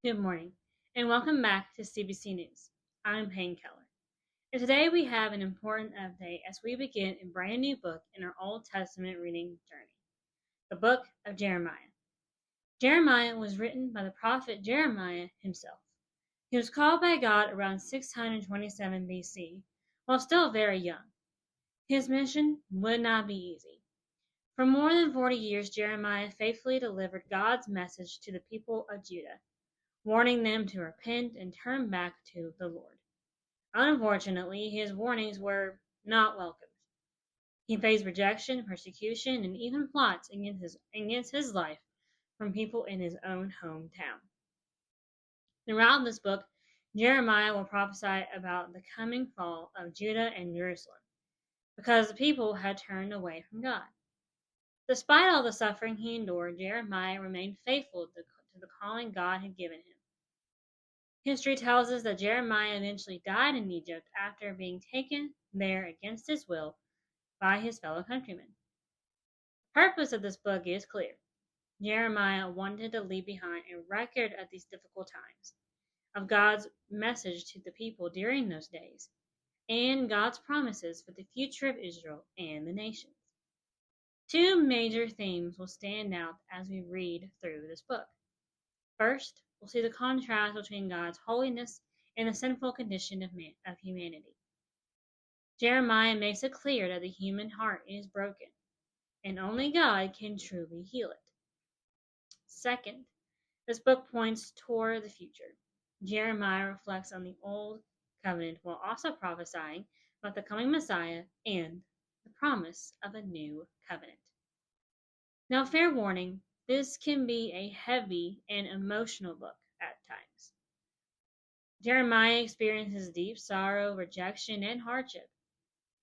Good morning, and welcome back to CBC News. I'm Payne Keller, and today we have an important update as we begin a brand new book in our Old Testament reading journey, the book of Jeremiah. Jeremiah was written by the prophet Jeremiah himself. He was called by God around 627 BC, while still very young. His mission would not be easy. For more than 40 years, Jeremiah faithfully delivered God's message to the people of Judah, warning them to repent and turn back to the Lord. Unfortunately, his warnings were not welcomed. He faced rejection, persecution, and even plots against his life from people in his own hometown. Throughout this book, Jeremiah will prophesy about the coming fall of Judah and Jerusalem, because the people had turned away from God. Despite all the suffering he endured, Jeremiah remained faithful to the calling God had given him. History tells us that Jeremiah eventually died in Egypt after being taken there against his will by his fellow countrymen. The purpose of this book is clear. Jeremiah wanted to leave behind a record of these difficult times, of God's message to the people during those days, and God's promises for the future of Israel and the nations. Two major themes will stand out as we read through this book. First, we'll see the contrast between God's holiness and the sinful condition of humanity. Jeremiah makes it clear that the human heart is broken, and only God can truly heal it. Second, this book points toward the future. Jeremiah reflects on the Old Covenant while also prophesying about the coming Messiah and the promise of a new covenant. Now, fair warning, this can be a heavy and emotional book at times. Jeremiah experiences deep sorrow, rejection, and hardship.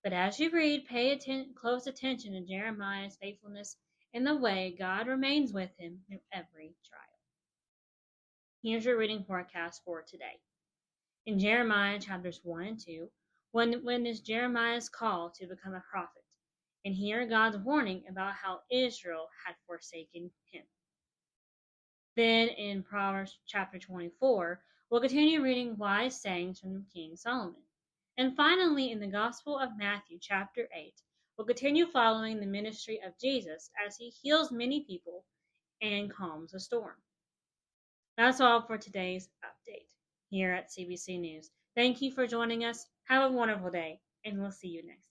But as you read, pay close attention to Jeremiah's faithfulness and the way God remains with him through every trial. Here's your reading forecast for today. In Jeremiah chapters 1 and 2, when is Jeremiah's call to become a prophet, and hear God's warning about how Israel had forsaken him. Then in Proverbs chapter 24, we'll continue reading wise sayings from King Solomon. And finally, in the Gospel of Matthew, chapter 8, we'll continue following the ministry of Jesus as he heals many people and calms a storm. That's all for today's update here at CBC News. Thank you for joining us. Have a wonderful day, and we'll see you next time.